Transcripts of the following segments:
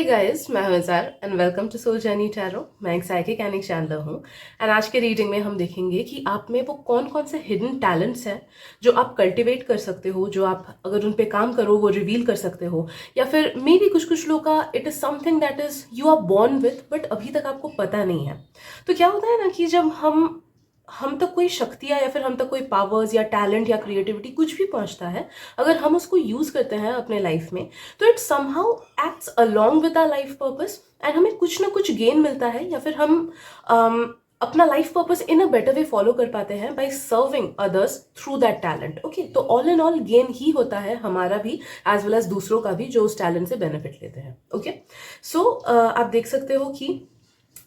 हे guys, मैं हूं Izar and welcome to Soul Journey Tarot. मैं एक साइकिक एंड एक चैनलर हूं एंड आज के रीडिंग में हम देखेंगे कि आप में वो कौन कौन से हिडन टैलेंट्स हैं जो आप कल्टिवेट कर सकते हो, जो आप अगर उन पे काम करो वो रिवील कर सकते हो, या फिर मे बी कुछ लोगों का it is something that is you are born with but अभी तक आपको पता नहीं है। तो क्या होता है ना कि जब हम तक कोई शक्तियाँ या फिर हम तक कोई पावर्स या टैलेंट या क्रिएटिविटी कुछ भी पहुंचता है, अगर हम उसको यूज़ करते हैं अपने लाइफ में, तो it somehow acts along with our life purpose and हमें कुछ ना कुछ गेन मिलता है, या फिर हम अपना life purpose in a better way follow कर पाते हैं by serving others through that talent. Okay, तो ऑल इन ऑल गेन ही होता है हमारा भी एज वेल एज दूसरों का भी जो उस टैलेंट से बेनिफिट लेते हैं। ओके, सो आप देख सकते हो कि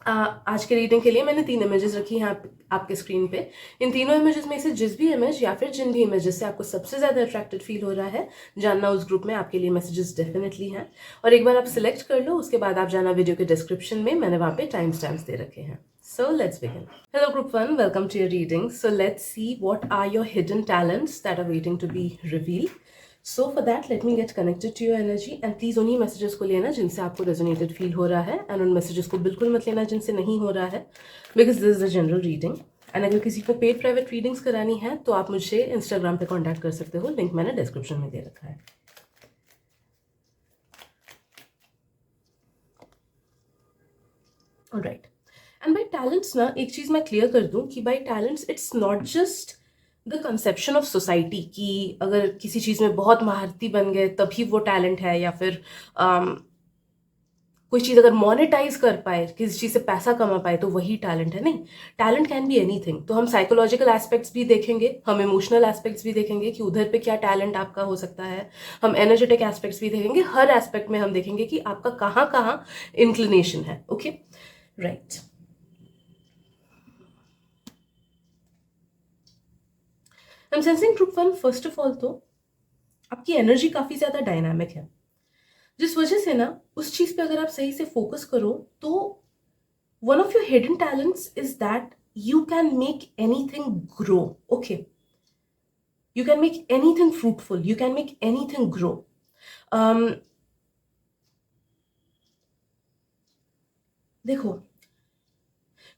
आज के रीडिंग के लिए मैंने 3 इमेजेस रखी हैं आपके स्क्रीन पे। इन तीनों इमेजेस में से जिस भी इमेज या फिर जिन भी इमेजेस से आपको सबसे ज़्यादा अट्रैक्टेड फील हो रहा है, जानना उस ग्रुप में आपके लिए मैसेजेस डेफिनेटली हैं। और एक बार आप सिलेक्ट कर लो, उसके बाद आप जाना वीडियो के डिस्क्रिप्शन में, मैंने वहाँ पे टाइम स्टैम्प्स दे रखे हैं। So let's begin. Hello group 1, welcome to your reading. So let's see what are your hidden talents that are waiting to be revealed. So for that, let me get connected to your energy and please उन्हीं messages को लेना जिनसे आपको resonated feel हो रहा है, and उन messages को बिल्कुल मत लेना जिनसे नहीं हो रहा है, because this is a general reading. And अगर किसी को paid private readings करानी है तो आप मुझे Instagram पे contact कर सकते हो, link मैंने description में दे रखा है। Alright. एंड बाई टैलेंट्स ना, एक चीज़ मैं क्लियर कर दूं कि by talents it's not just the conception of society कि अगर किसी चीज़ में बहुत महारती बन गए तभी वो टैलेंट है, या फिर कोई चीज़ अगर मोनेटाइज कर पाए, किसी चीज़ से पैसा कमा पाए तो वही टैलेंट है। नहीं, टैलेंट कैन बी एनीथिंग। तो हम साइकोलॉजिकल एस्पेक्ट्स भी देखेंगे, हम इमोशनल एस्पेक्ट्स भी देखेंगे कि उधर पे क्या टैलेंट आपका हो सकता है, हम एनर्जेटिक एस्पेक्ट्स भी देखेंगे, हर एस्पेक्ट में हम देखेंगे कि आपका कहाँ कहाँ इंक्लिनेशन है। Okay, right. I'm sensing group 1, first of all तो आपकी एनर्जी काफी ज्यादा डायनामिक है, जिस वजह से ना उस चीज पे अगर आप सही से फोकस करो तो one of your hidden talents is that you can make anything grow. Okay, you can make anything fruitful, you can make anything grow. देखो,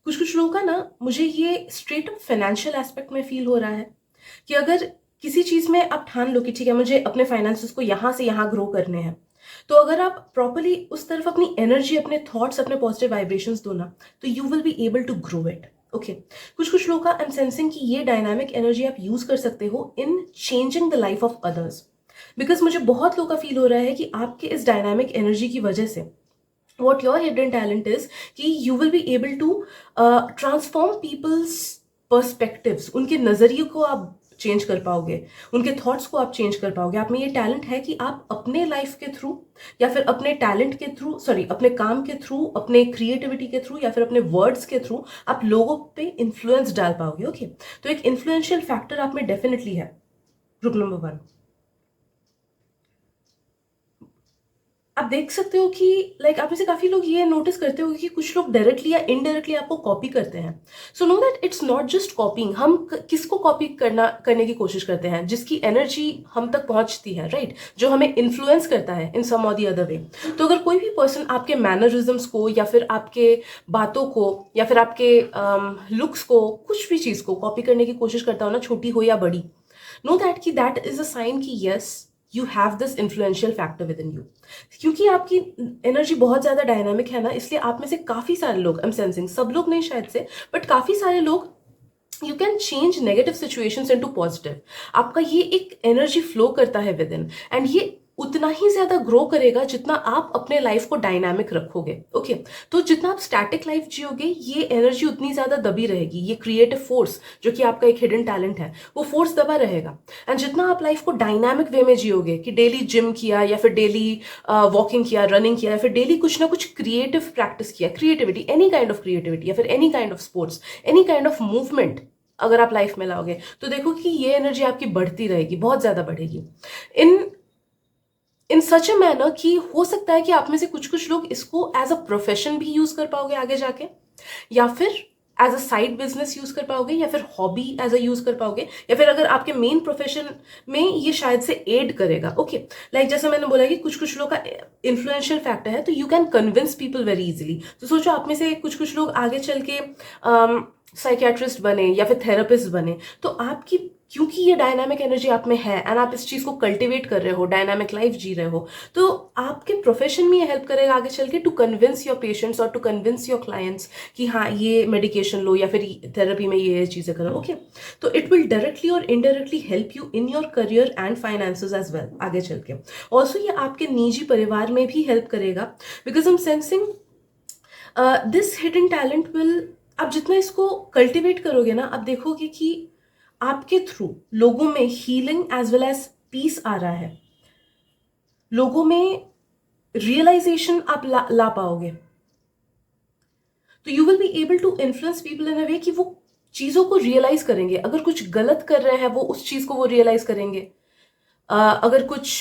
कुछ लोगों का ना, मुझे ये स्ट्रेट अप फाइनेंशियल एस्पेक्ट में फील हो रहा है कि अगर किसी चीज में आप ठान लो कि ठीक है मुझे अपने फाइनेंसेस को यहां से यहां ग्रो करने हैं, तो अगर आप प्रॉपरली उस तरफ अपनी एनर्जी, अपने थॉट्स, अपने पॉजिटिव वाइब्रेशंस दो ना, तो you will be able to grow it. Okay, कुछ लोगों का आई एम सेंसिंग कि ये डायनामिक एनर्जी आप यूज कर सकते हो इन changing the life of others, because मुझे बहुत लोगों का फील हो रहा है कि आपके इस डायनामिक एनर्जी की वजह से what your hidden talent is कि you will be able to transform people's perspectives, उनके नज़रिए को आप चेंज कर पाओगे, उनके थॉट्स को आप चेंज कर पाओगे। आप में ये टैलेंट है कि आप अपने लाइफ के थ्रू या फिर अपने टैलेंट के थ्रू, सॉरी अपने काम के थ्रू, अपने क्रिएटिविटी के थ्रू या फिर अपने वर्ड्स के थ्रू आप लोगों पे इन्फ्लुएंस डाल पाओगे। ओके, तो एक इन्फ्लुएंशियल फैक्टर आप में डेफिनेटली है, ग्रुप नंबर 1। आप देख सकते हो कि लाइक आप में से काफी लोग ये नोटिस करते हो कि कुछ लोग डायरेक्टली या इनडायरेक्टली आपको कॉपी करते हैं। So know that it's not just copying. हम किसको कॉपी करने की कोशिश करते हैं? जिसकी एनर्जी हम तक पहुंचती है, राइट, जो हमें इन्फ्लुएंस करता है इन सम और दी अदर वे। तो अगर कोई भी पर्सन आपके मैनरिज्म्स को या फिर आपके बातों को या फिर आपके लुक्स को, कुछ भी चीज को कॉपी करने की कोशिश करता हो ना, छोटी हो या बड़ी, नो दैट कि दैट इज अ साइन कि yes you have this influential factor with in you. क्योंकि आपकी एनर्जी बहुत ज्यादा डायनामिक है ना, इसलिए आप में से काफी सारे लोग, आई एम सेंसिंग, सब लोग नहीं शायद से, बट काफी सारे लोग, you can change negative situations into positive. आपका ये एक एनर्जी फ्लो करता है विद इन, एंड ये उतना ही ज्यादा ग्रो करेगा जितना आप अपने लाइफ को डायनामिक रखोगे। ओके, तो जितना आप स्टैटिक लाइफ जियोगे ये एनर्जी उतनी ज्यादा दबी रहेगी। ये क्रिएटिव फोर्स जो कि आपका एक हिडन टैलेंट है, वो फोर्स दबा रहेगा। एंड जितना आप लाइफ को डायनामिक वे में जियोगे कि डेली जिम किया या फिर डेली वॉकिंग किया, रनिंग किया, या फिर डेली कुछ ना कुछ क्रिएटिव प्रैक्टिस किया, creativity, any kind of creativity या फिर any kind of sports, any kind of movement अगर आप लाइफ में लाओगे, तो देखो कि ये एनर्जी आपकी बढ़ती रहेगी, बहुत ज्यादा बढ़ेगी इन सच अ मैनर कि हो सकता है कि आप में से कुछ लोग इसको एज अ प्रोफेशन भी यूज कर पाओगे आगे जाके, या फिर as a side business use कर पाओगे, या फिर हॉबी एज अ यूज कर पाओगे, या फिर अगर आपके मेन प्रोफेशन में ये शायद से एड करेगा। ओके, लाइक जैसे मैंने बोला कि कुछ कुछ लोग का इन्फ्लुएंशियल फैक्टर है, तो you can convince people very easily. तो सोचो आप में से कुछ कुछ लोग आगे चल के साइकियाट्रिस्ट बने या फिर थेरेपिस्ट बने, तो आपकी क्योंकि ये डायनामिक एनर्जी आप में है एंड आप इस चीज को कल्टिवेट कर रहे हो, डायनामिक लाइफ जी रहे हो, तो आपके प्रोफेशन में ये हेल्प करेगा आगे चल के टू कन्विंस योर पेशेंट्स और टू कन्विंस योर क्लाइंट्स कि हाँ ये मेडिकेशन लो या फिर थेरेपी में ये चीजें करो। ओके, तो इट विल डायरेक्टली और indirectly help you in your career and finances as well आगे चल के। ऑल्सो ये आपके निजी परिवार में भी हेल्प करेगा, because I am sensing this hidden talent will, आप जितना इसको कल्टिवेट करोगे ना, आप देखोगे कि आपके थ्रू लोगों में healing as well as peace आ रहा है, लोगों में रियलाइजेशन आप ला पाओगे। तो you will be able to influence people in a way कि वो चीजों को रियलाइज करेंगे। अगर कुछ गलत कर रहे हैं वो उस चीज को वो रियलाइज करेंगे, अगर कुछ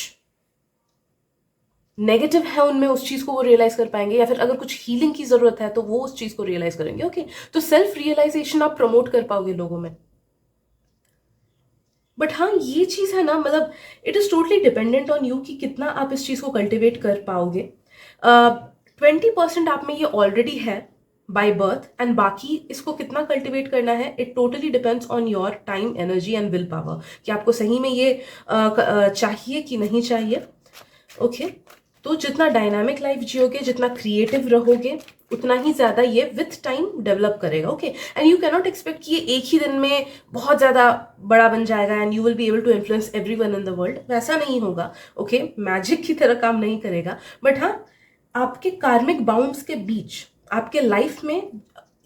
नेगेटिव है उनमें उस चीज को वो रियलाइज कर पाएंगे, या फिर अगर कुछ हीलिंग की जरूरत है तो वो उस चीज को रियलाइज करेंगे। ओके, तो सेल्फ रियलाइजेशन आप प्रमोट कर पाओगे लोगों में। बट हाँ, ये चीज है ना, मतलब it is totally dependent on you कि कितना आप इस चीज को कल्टिवेट कर पाओगे। 20% आप में ये ऑलरेडी है बाय बर्थ, एंड बाकी इसको कितना कल्टिवेट करना है, it totally depends on your time, energy and will power, कि आपको सही में ये चाहिए कि नहीं चाहिए। ओके, तो जितना डायनामिक लाइफ जियोगे, जितना क्रिएटिव रहोगे, उतना ही ज्यादा ये विथ टाइम डेवलप करेगा। Okay, and you cannot expect कि ये एक ही दिन में बहुत ज्यादा बड़ा बन जाएगा and you will be able to influence everyone in the world. वैसा नहीं होगा। ओके, मैजिक की तरह काम नहीं करेगा। बट हाँ, आपके कार्मिक बाउंड्स के बीच आपके लाइफ में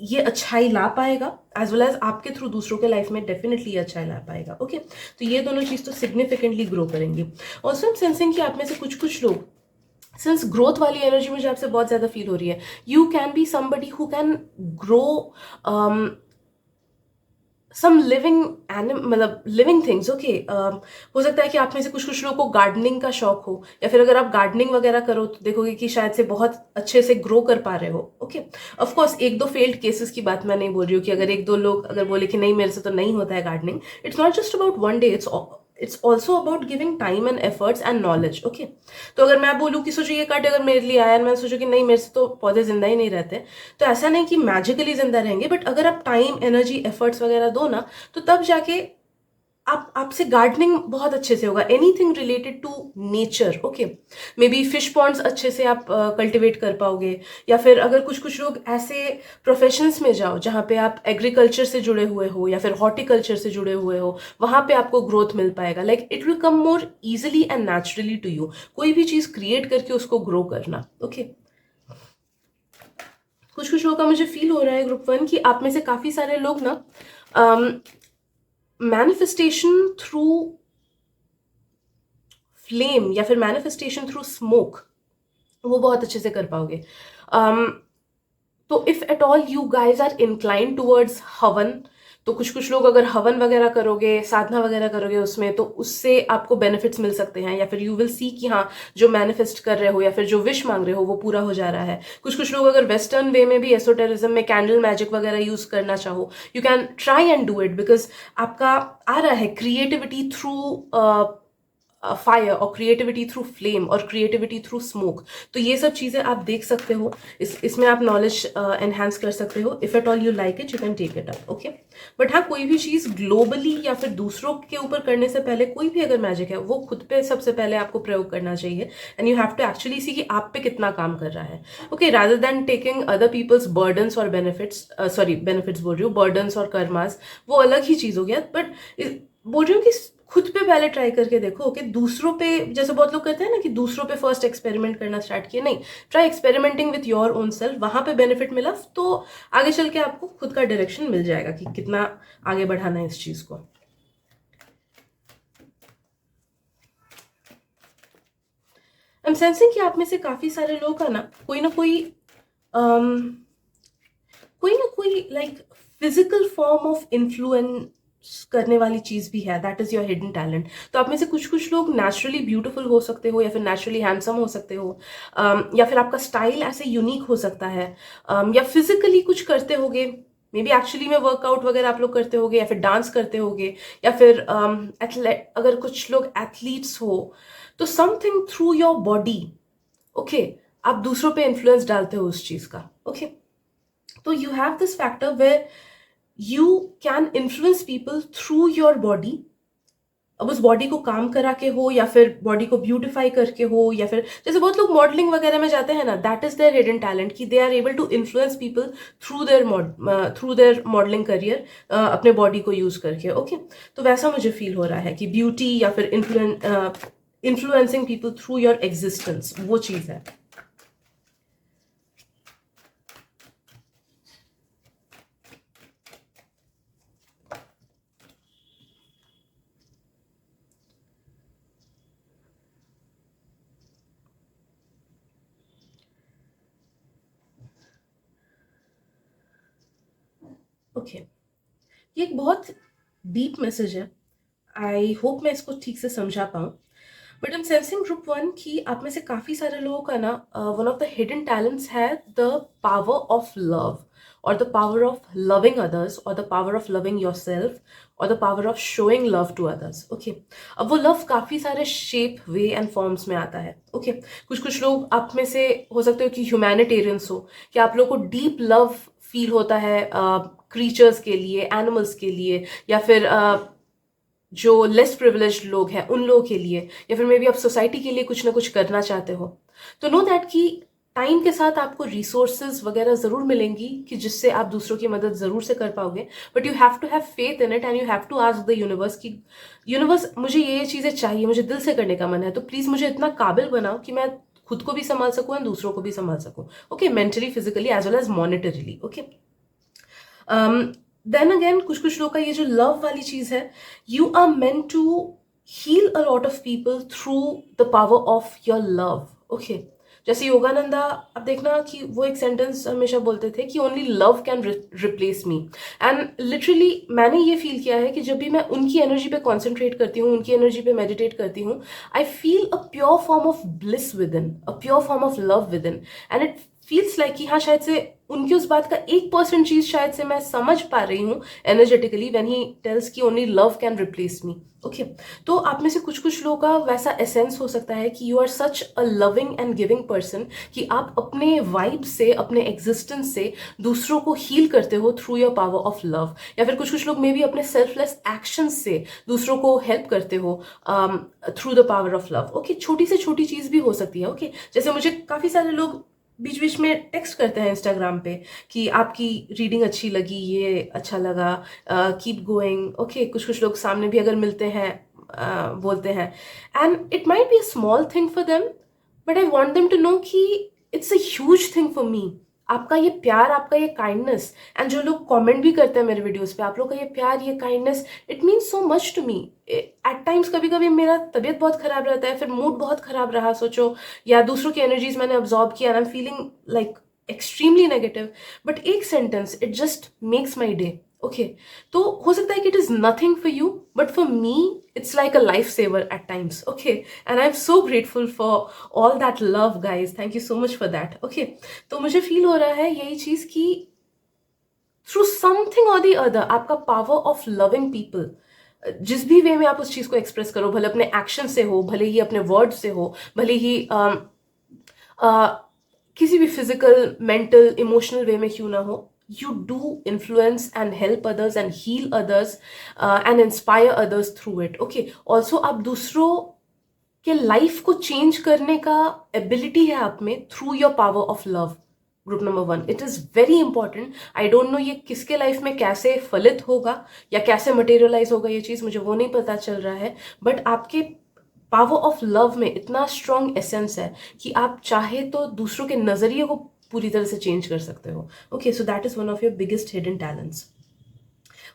ये अच्छाई ला पाएगा, एज वेल एज आपके थ्रू दूसरों के लाइफ में डेफिनेटली अच्छाई ला पाएगा। ओके, तो ये दोनों चीज तो सिग्निफिकेंटली ग्रो करेंगी। ऑल्सो आई एम सेंसिंग कि आप में से कुछ कुछ लोग, सिंस ग्रोथ वाली एनर्जी मुझे आपसे बहुत ज्यादा फील हो रही है, you can be somebody who can grow some living मतलब लिविंग थिंग्स। ओके, हो सकता है कि आप में से कुछ कुछ लोगों को गार्डनिंग का शौक हो, या फिर अगर आप गार्डनिंग वगैरह करो तो देखोगे कि शायद से बहुत अच्छे से ग्रो कर पा रहे हो। ओके, ऑफ कोर्स एक दो फेल्ड केसेस की बात मैं नहीं बोल रही हूँ कि अगर एक दो लोग अगर बोले कि नहीं मेरे से तो नहीं होता है gardening, it's not just about one day, it's also about giving time and efforts and knowledge. Okay, तो अगर मैं बोलूँ कि सोचो ये कार्ड अगर मेरे लिए आया, मैं सोचूं कि नहीं मेरे से तो पौधे जिंदा ही नहीं रहते, तो ऐसा नहीं कि मैजिकली जिंदा रहेंगे, बट अगर आप टाइम, एनर्जी, एफर्ट्स वगैरह दो ना, तो तब जाके आपसे गार्डनिंग बहुत अच्छे से होगा। Anything related to nature. Okay, maybe fish ponds अच्छे से आप कल्टिवेट कर पाओगे, या फिर अगर कुछ कुछ लोग ऐसे प्रोफेशंस में जाओ जहाँ पे आप एग्रीकल्चर से जुड़े हुए हो या फिर हॉर्टिकल्चर से जुड़े हुए हो, वहां पे आपको ग्रोथ मिल पाएगा। Like it will come more easily and naturally to you, कोई भी चीज क्रिएट करके उसको ग्रो करना। ओके, कुछ कुछ लोगों का मुझे फील हो रहा है ग्रुप 1 कि आप में से काफी सारे लोग ना मैनिफेस्टेशन थ्रू फ्लेम या फिर मैनिफेस्टेशन थ्रू स्मोक वो बहुत अच्छे से कर पाओगे। तो if at all you guys are incline towards havan, तो कुछ कुछ लोग अगर हवन वगैरह करोगे, साधना वगैरह करोगे उसमें, तो उससे आपको बेनिफिट्स मिल सकते हैं, या फिर यू विल सी कि हाँ जो मैनिफेस्ट कर रहे हो या फिर जो विश मांग रहे हो वो पूरा हो जा रहा है। कुछ कुछ लोग अगर वेस्टर्न वे में भी एसोटेरिज्म में कैंडल मैजिक वगैरह यूज करना चाहो, you can try and do it, because आपका आ रहा है क्रिएटिविटी थ्रू फायर और क्रिएटिविटी थ्रू फ्लेम और क्रिएटिविटी थ्रू स्मोक। तो ये सब चीजें आप देख सकते हो, इसमें आप नॉलेज एनहांस कर सकते हो। If at all you like it, you can take it up. Okay, but हाँ, कोई भी चीज ग्लोबली या फिर दूसरों के ऊपर करने से पहले, कोई भी अगर मैजिक है वो खुद पे सबसे पहले आपको प्रयोग करना चाहिए, and you have to actually see कि आप पे कितना काम कर रहा है। Okay, rather than taking other people's burdens और बेनिफिट्स, सॉरी बेनिफिट्स बोल रही हूँ, बर्डन्स और कर्मास, वो अलग ही चीज हो गया। बट बोल रही हूँ कि खुद पे पहले ट्राई करके देखो कि दूसरों पे, जैसे बहुत लोग कहते हैं ना कि दूसरों पे फर्स्ट एक्सपेरिमेंट करना स्टार्ट किया, नहीं, try experimenting with your own self. वहां पे बेनिफिट मिला तो आगे चल के आपको खुद का डायरेक्शन मिल जाएगा कि कितना आगे बढ़ाना है इस चीज को। आई एम सेंसिंग कि आप में से काफी सारे लोग का ना कोई like physical form of influence करने वाली चीज भी है, that is your hidden talent. तो आप में से कुछ कुछ लोग नेचुरली ब्यूटीफुल हो सकते हो, या फिर नेचुरली हैंडसम हो सकते हो, या फिर आपका स्टाइल ऐसे यूनिक हो सकता है, या फिजिकली कुछ करते होगे मे बी एक्चुअली में वर्कआउट वगैरह आप लोग करते होगे, या फिर डांस करते होगे, या फिर अगर कुछ लोग एथलीट्स हो, तो something through your body, okay, आप दूसरों पे इन्फ्लुएंस डालते हो उस चीज का, ओके। तो you have this factor where you can influence people through your body. अब उस बॉडी को काम करा के हो, या फिर बॉडी को ब्यूटिफाई करके हो, या फिर जैसे बहुत लोग मॉडलिंग वगैरह में जाते हैं ना, that is their hidden talent, कि they are able to influence people through their modelling career, अपने बॉडी को यूज करके, ओके। तो वैसा मुझे फील हो रहा है कि ब्यूटी या फिर influencing people through your existence, वो चीज है। ओके, ये एक बहुत डीप मैसेज है। आई होप मैं इसको ठीक से समझा पाऊँ। But I am sensing group one कि आप में से काफी सारे लोगों का ना, one of the hidden talents है द पावर ऑफ लव, और the power of loving others, और the power of loving yourself, और the power of showing love to others, okay. अब वो लव काफी सारे शेप, वे एंड फॉर्म्स में आता है, ओके। कुछ लोग आप में से हो सकते हो कि ह्यूमैनिटेरियंस हो, कि आप लोगों को डीप लव फील होता है क्रीचर्स के लिए, एनिमल्स के लिए, या फिर जो लेस प्रिविलेज्ड लोग हैं उन लोगों के लिए, या फिर मे बी आप सोसाइटी के लिए कुछ ना कुछ करना चाहते हो। तो नो दैट कि टाइम के साथ आपको रिसोर्सेज वगैरह जरूर मिलेंगी कि जिससे आप दूसरों की मदद जरूर से कर पाओगे, but you have to have faith in it, and you have to ask the universe कि यूनिवर्स, मुझे ये चीजें चाहिए, मुझे दिल से करने का मन है, तो प्लीज मुझे इतना काबिल बनाओ कि मैं खुद को भी संभाल सकूं और दूसरों को भी संभाल सकूं, okay, mentally, physically, as well as monetarily, okay. Then again कुछ लोग का ये जो लव वाली चीज है, you are meant to heal a lot of people through the power of your love, okay. जैसे योगानंदा, आप देखना कि वो एक सेंटेंस हमेशा बोलते थे कि only love can replace me, and literally मैंने ये फील किया है कि जब भी मैं उनकी एनर्जी पे कॉन्सेंट्रेट करती हूँ, उनकी एनर्जी पे मेडिटेट करती हूँ, I feel a pure form of bliss with in, a pure form of love with in, and it feels like कि हाँ, शायद से उनकी उस बात का 1% चीज शायद से मैं समझ पा रही हूँ एनर्जेटिकली, व्हेन ही टेल्स कि only love can replace me, okay. तो आप में से कुछ लोगों का वैसा एसेंस हो सकता है कि you are such a loving and giving person, कि आप अपने वाइब से, अपने एग्जिस्टेंस से दूसरों को हील करते हो through your power of love, या फिर कुछ लोग मे भी अपने सेल्फलेस एक्शन से दूसरों को हेल्प करते हो through the power of love, okay. छोटी से छोटी चीज भी हो सकती है, ओके। जैसे मुझे काफी सारे लोग बीच बीच में टेक्स्ट करते हैं इंस्टाग्राम पे कि आपकी रीडिंग अच्छी लगी, ये अच्छा लगा, कीप गोइंग, ओके। कुछ लोग सामने भी अगर मिलते हैं बोलते हैं, and it might be a small thing for them, but I want them to know कि it's a huge thing for me. आपका ये प्यार, आपका ये काइंडनेस, एंड जो लोग कमेंट भी करते हैं मेरे वीडियोस पे, आप लोग का ये प्यार, ये kindness, it means so much to me. At times कभी कभी मेरा तबीयत बहुत खराब रहता है, फिर मूड बहुत खराब रहा सोचो, या दूसरों की एनर्जीज मैंने अब्जॉर्ब किया, I am feeling like extremely negative, but एक sentence it just makes my day, okay. तो हो सकता है कि it is nothing for you, but for me it's like a lifesaver at times, okay, and I'm so grateful for all that love, guys, thank you so much for that, okay। तो मुझे feel हो रहा है यही चीज कि through something और the other आपका पावर ऑफ लविंग पीपल, जिस भी वे में आप उस चीज को एक्सप्रेस करो, भले अपने एक्शन से हो, भले ही अपने वर्ड से हो, भले ही किसी भी फिजिकल, मेंटल, इमोशनल वे में क्यों ना हो, you do influence and help others and heal others and inspire others through it, okay। also आप दूसरों के लाइफ को चेंज करने का एबिलिटी है आप में through your power of love. Group number one, it is very important. I don't know ये किसके लाइफ में कैसे फलित होगा या कैसे मटेरियलाइज होगा, ये चीज मुझे वो नहीं पता चल रहा है, बट आपके पावर ऑफ लव में इतना स्ट्रॉन्ग एसेंस है कि आप चाहे तो दूसरों के नजरिए को पूरी तरह से चेंज कर सकते हो, okay. So that is one of your biggest hidden talents.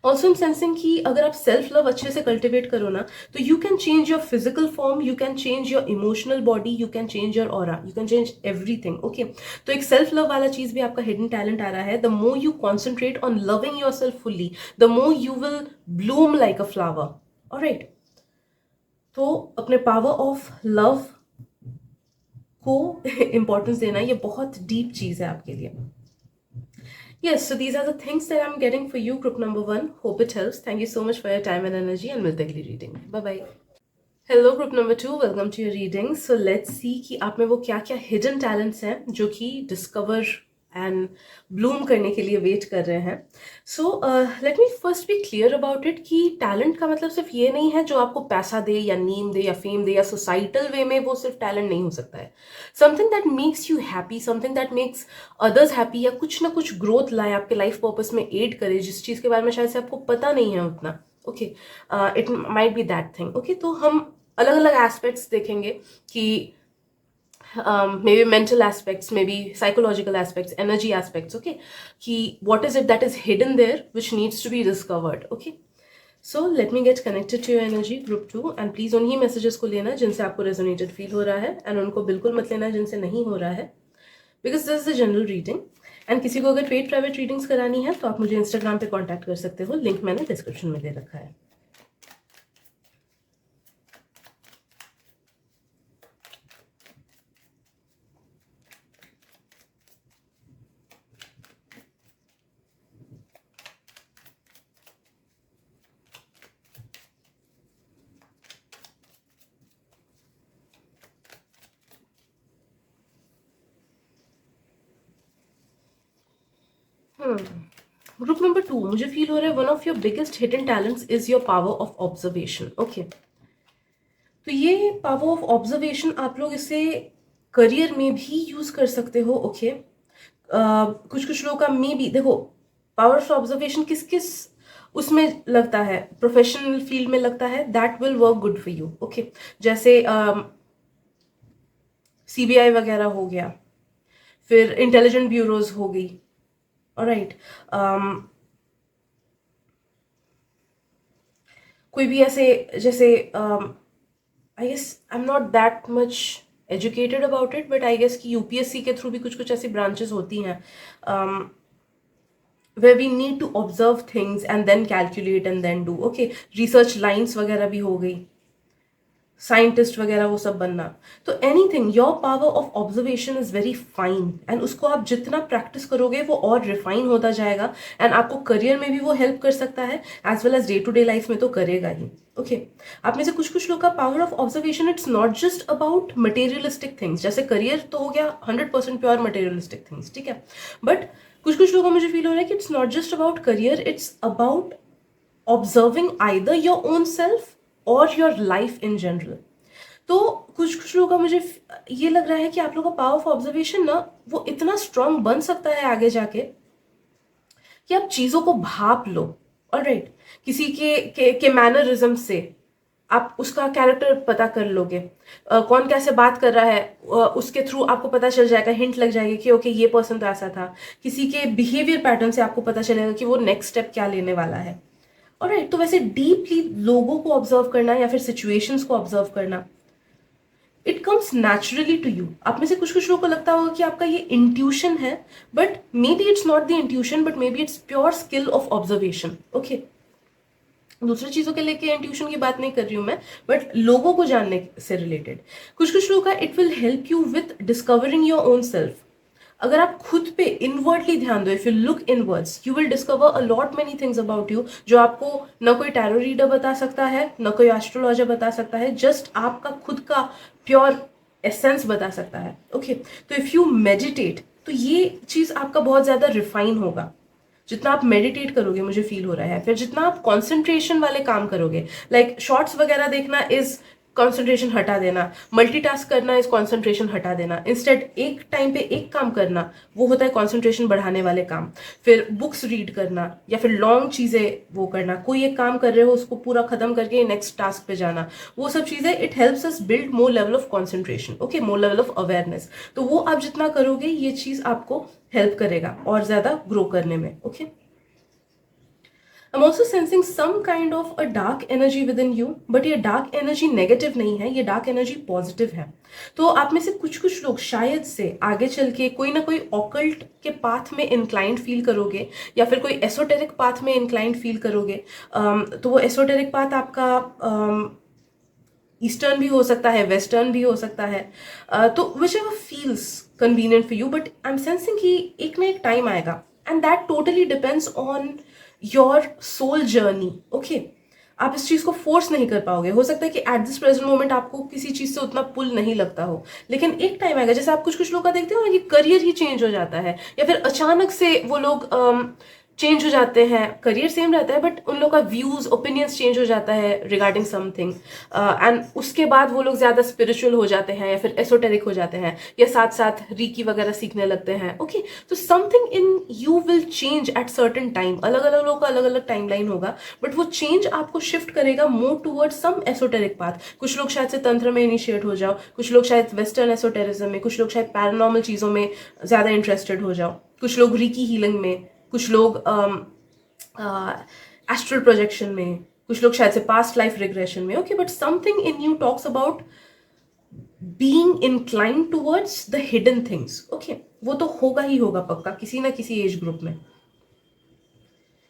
Also in sensing कि अगर आप सेल्फ लव अच्छे से कल्टिवेट करो ना, तो you can change your physical form, you can change your emotional body, you can change your aura, you can change everything, okay. तो एक सेल्फ लव वाला चीज भी आपका हिडन टैलेंट आ रहा है। The more you concentrate on loving your self fully, the more you will Bloom like a flower, alright. तो अपने पावर ऑफ लव को इंपॉर्टेंस देना, ये बहुत डीप चीज है आपके लिए। Yes, so these are the things that I'm getting for you, group number one. Hope it helps. Thank you so much for your time and energy, and मिलते हैं अगली reading में. Bye bye. Hello group number two, welcome to your reading. So let's see कि आप में वो क्या क्या हिडन टैलेंट्स हैं जो कि डिस्कवर एंड ब्लूम करने के लिए वेट कर रहे हैं. So let me first be clear about it कि टैलेंट का मतलब सिर्फ ये नहीं है जो आपको पैसा दे या नीम दे या फेम दे या सोसाइटल वे में वो सिर्फ टैलेंट नहीं हो सकता है. Something that makes you happy, something that makes others happy, या कुछ ना कुछ ग्रोथ लाए आपके लाइफ पर्पस में, एड करे जिस चीज़ के बारे में शायद से आपको पता नहीं है उतना. Okay, it might be that thing. Okay, तो हम अलग अलग एस्पेक्ट्स देखेंगे कि may be mental aspects, may be psychological aspects, energy aspects. Okay, कि what is it that is hidden there which needs to be discovered. Okay, so let me get connected to your energy group too, and please उन्हीं messages को लेना जिनसे आपको resonated feel हो रहा है, and उनको बिल्कुल मत लेना जिनसे नहीं हो रहा है, because this is the general reading. And किसी को अगर पेड प्राइवेट रीडिंग्स करानी है तो आप मुझे इंस्टाग्राम पे कॉन्टैक्ट कर सकते हो, लिंक मैंने डिस्क्रिप्शन में दे रखा है. ग्रुप नंबर टू, मुझे फील हो रहा है one of your biggest hidden talents is your power of observation. Okay, तो ये पावर ऑफ ऑब्जर्वेशन आप लोग इसे करियर में भी यूज कर सकते हो. ओके, कुछ कुछ लोगों का मे बी, देखो, पावर ऑफ ऑब्जर्वेशन किस किस उसमें लगता है, प्रोफेशनल फील्ड में लगता है, that will work good for you. Okay, जैसे सीबीआई वगैरह हो गया, फिर इंटेलिजेंट ब्यूरोज हो गई. ऑलराइट, कोई भी ऐसे, जैसे I guess I am not that much educated about it, but I guess कि यूपीएससी के थ्रू भी कुछ कुछ ऐसी ब्रांचेस होती हैं where we need to observe things and then calculate and then do. Okay, research lines वगैरह भी हो गई, साइंटिस्ट वगैरह वो सब बनना. तो anything, your power of observation is very fine, and उसको आप जितना प्रैक्टिस करोगे वो और रिफाइन होता जाएगा, एंड आपको करियर में भी वो हेल्प कर सकता है, as well as day to day life में तो करेगा ही. ओके, आप में से कुछ कुछ लोग का power of observation, it's not just about materialistic things. जैसे करियर तो हो गया 100% प्योर मटेरियलिस्टिक थिंग्स, ठीक है, बट कुछ कुछ लोगों को मुझे फील हो रहा है कि it's not just about career, it's about observing either your own self और योर लाइफ इन जनरल. तो कुछ कुछ लोगों का मुझे ये लग रहा है कि आप लोगों का पावर ऑफ ऑब्जर्वेशन ना वो इतना स्ट्रांग बन सकता है आगे जाके कि आप चीजों को भाप लो. ऑलराइट, किसी के मैनरिज्म से आप उसका कैरेक्टर पता कर लोगे, कौन कैसे बात कर रहा है, उसके थ्रू आपको पता चल जाएगा, हिंट लग जाएगी कि ओके ये पर्सन तो ऐसा था. किसी के बिहेवियर पैटर्न से आपको पता चलेगा कि वो नेक्स्ट स्टेप क्या लेने वाला है. ऑलराइट, तो वैसे डीपली लोगों को ऑब्जर्व करना या फिर सिचुएशंस को ऑब्जर्व करना, it comes naturally to you. आप में से कुछ कुछ लोगों को लगता होगा कि आपका ये इंट्यूशन है, but may be it's not the intuition, but may be it's pure skill of observation. Okay, दूसरी चीजों के लेके इंट्यूशन की बात नहीं कर रही हूं मैं, बट लोगों को जानने से रिलेटेड. कुछ कुछ लोगों का it will help you with discovering your own self. अगर आप खुद पे इनवर्डली ध्यान दो, if you look inwards, you will discover a lot many things about you जो आपको न कोई टैरो रीडर बता सकता है, न कोई एस्ट्रोलॉजर बता सकता है, जस्ट आपका खुद का प्योर एसेंस बता सकता है. ओके, तो इफ यू मेडिटेट, तो ये चीज आपका बहुत ज्यादा रिफाइन होगा जितना आप मेडिटेट करोगे, मुझे फील हो रहा है. फिर जितना आप कॉन्सेंट्रेशन वाले काम करोगे, लाइक शॉर्ट्स वगैरह देखना इज कंसंट्रेशन हटा देना, मल्टीटास्क करना इज कंसंट्रेशन हटा देना, इंस्टेड एक टाइम पे एक काम करना वो होता है कंसंट्रेशन बढ़ाने वाले काम. फिर बुक्स रीड करना या फिर लॉन्ग चीजें वो करना, कोई एक काम कर रहे हो उसको पूरा खत्म करके नेक्स्ट टास्क पे जाना, वो सब चीजें it helps us build more level of concentration. Okay, more level of awareness. तो वो आप जितना करोगे ये चीज आपको हेल्प करेगा और ज्यादा ग्रो करने में. Okay, I'm also sensing some kind of a dark energy within you, but ये dark energy negative नहीं है, ये dark energy positive है. तो आप में से कुछ कुछ लोग शायद से आगे चल के कोई ना कोई ऑकल्ट के पाथ में इंक्लाइंड फील करोगे, या फिर कोई एसोटेरिक पाथ में इंक्लाइंड फील करोगे. तो वो एसोटेरिक पाथ आपका ईस्टर्न भी हो सकता है, वेस्टर्न भी हो सकता है, तो whichever feels convenient for you. But I am sensing कि एक ना एक टाइम आएगा and that totally depends on your soul journey. Okay, आप इस चीज को फोर्स नहीं कर पाओगे। हो सकता है कि एट दिस प्रेजेंट मोमेंट आपको किसी चीज से उतना पुल नहीं लगता हो, लेकिन एक टाइम आएगा, जैसे आप कुछ कुछ लोग का देखते हो ना कि करियर ही चेंज हो जाता है, या फिर अचानक से वो लोग चेंज हो जाते हैं। करियर सेम रहता है बट उन लोग का व्यूज ओपिनियंस चेंज हो जाता है रिगार्डिंग समथिंग, एंड उसके बाद वो लोग ज्यादा स्पिरिचुअल हो जाते हैं या फिर एसोटेरिक हो जाते हैं, या साथ साथ रीकी वगैरह सीखने लगते हैं। ओके, तो something in you will change at certain time. अलग अलग लोगों का अलग अलग टाइम लाइन होगा, बट वो चेंज आपको शिफ्ट करेगा more towards some esoteric path. कुछ लोग शायद से तंत्र में इनिशिएट हो जाओ, कुछ लोग शायद वेस्टर्न एसोटेरिज्म में, कुछ लोग शायद पैरानॉर्मल चीजों में ज्यादा इंटरेस्टेड हो जाओ, कुछ लोग रीकी हीलिंग में, कुछ लोग एस्ट्रल प्रोजेक्शन में, कुछ लोग शायद से पास्ट लाइफ रिग्रेशन में। Okay, but something in you talks about being inclined towards the hidden things. Okay, वो तो होगा ही होगा पक्का किसी ना किसी एज ग्रुप में,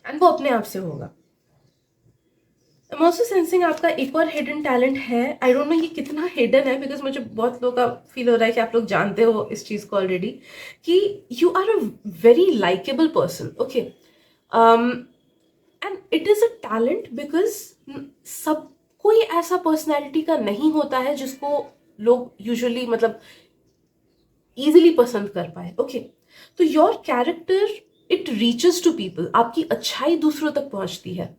एंड वो अपने आप से होगा। I'm also sensing आपका एक और हिडन टैलेंट है। आई डोंट नो ये कितना हिडन है, बिकॉज मुझे बहुत लोगों का फील हो रहा है कि आप लोग जानते हो इस चीज को ऑलरेडी, कि you are a very likeable person. Okay, and it is a talent because सब कोई ऐसा पर्सनैलिटी का नहीं होता है जिसको लोग यूजुअली मतलब इजिली पसंद कर पाए। ओके, तो your character it reaches to people, आपकी अच्छाई दूसरों तक पहुंचती है।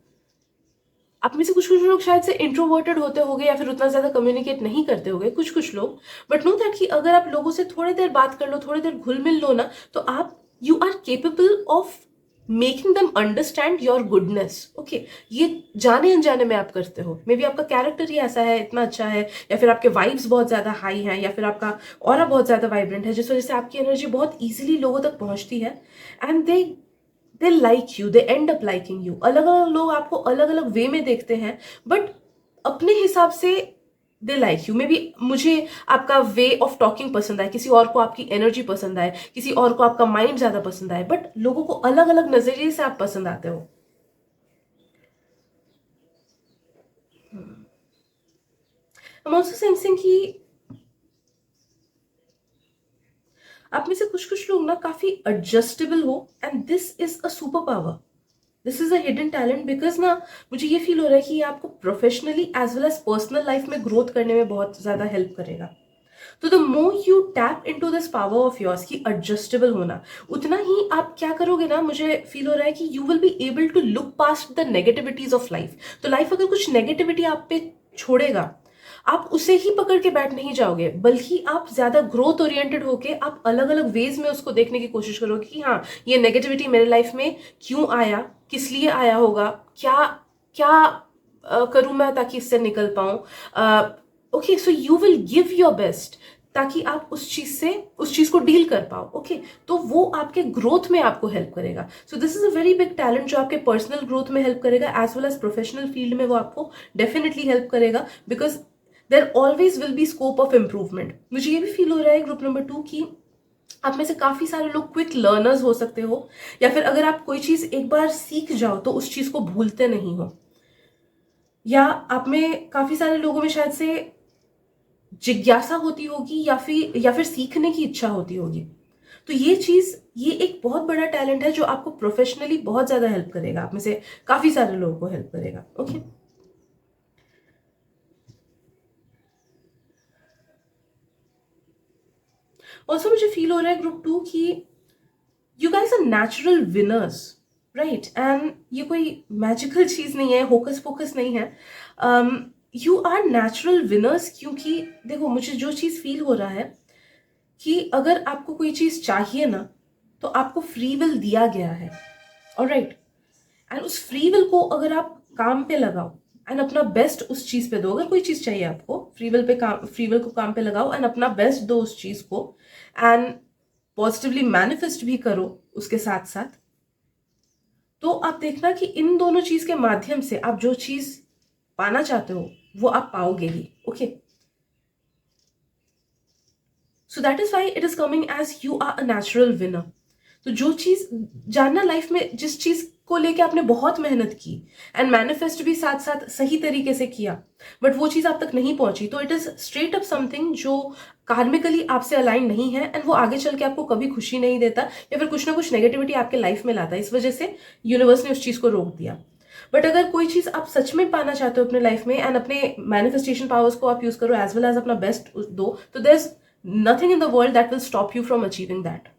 आप में से कुछ कुछ लोग शायद से इंट्रोवर्टेड होते होंगे या फिर उतना ज्यादा कम्युनिकेट नहीं करते होंगे, कुछ कुछ लोग, बट नो दैट कि अगर आप लोगों से थोड़ी देर बात कर लो, थोड़ी देर घुल मिल लो ना, तो आप you are capable of making them understand your goodness. Okay, ये जाने अनजाने में आप करते हो। मे बी आपका कैरेक्टर ही ऐसा है, इतना अच्छा है, या फिर आपके वाइब्स बहुत ज्यादा हाई हैं, या फिर आपका ऑरा बहुत ज्यादा वाइब्रेंट है, जिस वजह से आपकी एनर्जी बहुत इजीली लोगों तक पहुंचती है, and they like you, they and up liking you. अलग अलग लोग आपको अलग अलग वे में देखते हैं, बट अपने हिसाब से they like you. May be मुझे आपका वे ऑफ टॉकिंग पसंद आए, किसी और को आपकी एनर्जी पसंद आए, किसी और को आपका माइंड ज्यादा पसंद आए, बट लोगों को अलग अलग नजरिए से आप पसंद आते हो। I'm also sensing कि आप में से कुछ कुछ लोग ना काफी एडजस्टेबल हो, and this is a super power, this is a hidden talent, because ना मुझे ये फील हो रहा है कि ये आपको professionally as well as personal life में ग्रोथ करने में बहुत ज्यादा हेल्प करेगा। तो the more you tap into this power of yours की एडजस्टेबल होना, उतना ही आप क्या करोगे ना, मुझे फील हो रहा है कि you will be able to look past the negativities of life. तो लाइफ अगर कुछ नेगेटिविटी आप पे छोड़ेगा, आप उसे ही पकड़ के बैठ नहीं जाओगे, बल्कि आप ज्यादा ग्रोथ ओरिएंटेड होके आप अलग अलग वेज में उसको देखने की कोशिश करोगे कि हाँ, ये नेगेटिविटी मेरे लाइफ में क्यों आया, किस लिए आया होगा, क्या क्या करूं मैं ताकि इससे निकल पाऊं। Okay, so you will give your best ताकि आप उस चीज को डील कर पाओ। ओके, तो वो आपके ग्रोथ में आपको हेल्प करेगा। So this is a very big talent जो आपके पर्सनल ग्रोथ में हेल्प करेगा, as well as professional field में वो आपको डेफिनेटली हेल्प करेगा, because there always will be scope of improvement. मुझे ये भी फील हो रहा है ग्रुप नंबर 2 की आप में से काफी सारे लोग क्विक लर्नर्स हो सकते हो, या फिर अगर आप कोई चीज एक बार सीख जाओ तो उस चीज को भूलते नहीं हो, या आप में काफी सारे लोगों में शायद से जिज्ञासा होती होगी, या फिर सीखने की इच्छा होती होगी। तो ये एक बहुत बड़ा टैलेंट है जो आपको प्रोफेशनली बहुत ज्यादा हेल्प करेगा, आप में से काफी सारे लोगों को हेल्प करेगा। ओके, ऑल्सो मुझे फील हो रहा है ग्रुप 2 की you guys are natural winners, right, and ये कोई मैजिकल चीज नहीं है, होकस पोकस नहीं है। यू आर नेचुरल विनर्स, क्योंकि देखो मुझे जो चीज फील हो रहा है कि अगर आपको कोई चीज चाहिए ना, तो आपको फ्री विल दिया गया है, ऑलराइट, एंड उस फ्री विल को अगर आप काम पे लगाओ एंड अपना बेस्ट उस चीज पे दो। अगर कोई चीज चाहिए आपको, फ्री विल को काम पे लगाओ एंड अपना बेस्ट दो उस चीज को, एंड पॉजिटिवली मैनिफेस्ट भी करो उसके साथ साथ, तो आप देखना कि इन दोनों चीज के माध्यम से आप जो चीज पाना चाहते हो वो आप पाओगे ही। Okay, so that is why it is coming as you are a natural winner. तो जो चीज जानना लाइफ में, जिस चीज को लेके आपने बहुत मेहनत की एंड मैनिफेस्ट भी साथ साथ सही तरीके से किया, बट वो चीज़ आप तक नहीं पहुंची, तो it is straight up something जो कार्मिकली आपसे अलाइन नहीं है एंड वो आगे चल के आपको कभी खुशी नहीं देता या फिर कुछ ना कुछ नेगेटिविटी आपके लाइफ में लाता है। इस वजह से यूनिवर्स ने उस चीज़ को रोक दिया। बट अगर कोई चीज़ आप सच में पाना चाहते हो अपने लाइफ में एंड अपने मैनिफेस्टेशन पावर्स को आप यूज करो एज वेल एज अपना बेस्ट दो, तो there is nothing in the world that will stop you from achieving that.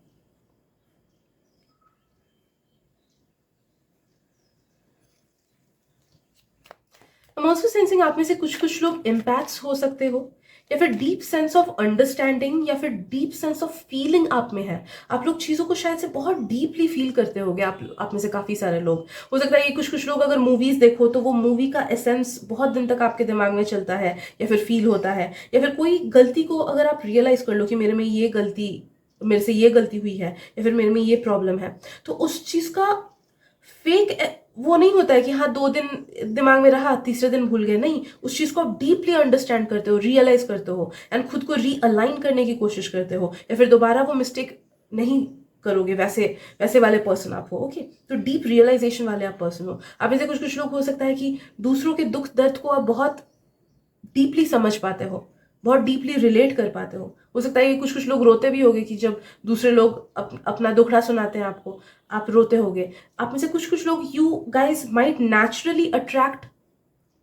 I'm also sensing आप में से कुछ कुछ लोग इम्पैक्ट्स हो सकते हो, या फिर डीप सेंस ऑफ अंडरस्टैंडिंग या फिर डीप सेंस ऑफ फीलिंग आप में है। आप लोग चीज़ों को शायद से बहुत डीपली फील करते होगे। आप में से काफ़ी सारे लोग, हो सकता है ये कुछ कुछ लोग अगर मूवीज़ देखो तो वो मूवी का एसेंस बहुत दिन तक आपके दिमाग में चलता है या फिर फील होता है, या फिर कोई गलती को अगर आप रियलाइज़ कर लो कि मेरे से ये गलती हुई है या फिर मेरे में ये प्रॉब्लम है, तो उस चीज़ का फेक वो नहीं होता है कि हाँ 2 दिन दिमाग में रहा तीसरे दिन भूल गए, नहीं, उस चीज को आप डीपली अंडरस्टैंड करते हो, रियलाइज करते हो एंड खुद को रीअलाइन करने की कोशिश करते हो, या फिर दोबारा वो मिस्टेक नहीं करोगे, वैसे वैसे वाले पर्सन आप हो। ओके, तो डीप रियलाइजेशन वाले आप पर्सन हो। आप में से कुछ कुछ लोग हो सकता है कि दूसरों के दुख दर्द को आप बहुत डीपली समझ पाते हो, बहुत डीपली रिलेट कर पाते हो सकता है कि कुछ कुछ लोग रोते भी होगे कि जब दूसरे लोग अपना दुखड़ा सुनाते हैं आपको, आप रोते होगे। आप में से कुछ कुछ लोग, you guys might naturally attract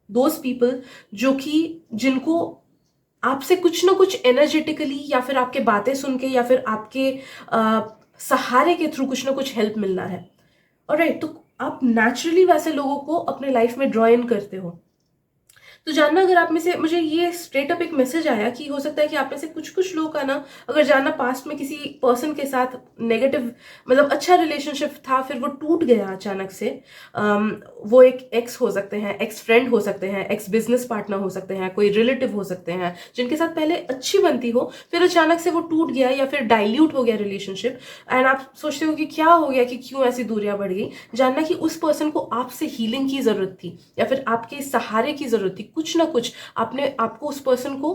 those people जो कि जिनको आपसे कुछ ना कुछ एनर्जेटिकली या फिर आपके बातें सुन के या फिर आपके सहारे के थ्रू कुछ ना कुछ हेल्प मिलना है। ऑलराइट, तो आप नेचुरली वैसे लोगों को अपने लाइफ में ड्रॉ इन करते हो। तो जानना, अगर आप में से, मुझे ये स्ट्रेट अप एक मैसेज आया कि हो सकता है कि आप में से कुछ कुछ लोग का ना, अगर जानना पास्ट में किसी पर्सन के साथ नेगेटिव, मतलब अच्छा रिलेशनशिप था फिर वो टूट गया अचानक से। वो एक एक्स हो सकते हैं, एक्स फ्रेंड हो सकते हैं, एक्स बिजनेस पार्टनर हो सकते हैं, कोई रिलेटिव हो सकते हैं जिनके साथ पहले अच्छी बनती हो, फिर अचानक से वो टूट गया या फिर डाइल्यूट हो गया रिलेशनशिप, एंड आप सोचते हो कि क्या हो गया, कि क्यों ऐसी दूरियां बढ़ गई। जानना कि उस पर्सन को आपसे हीलिंग की जरूरत थी या फिर आपके सहारे की जरूरत थी, कुछ ना कुछ आपको उस पर्सन को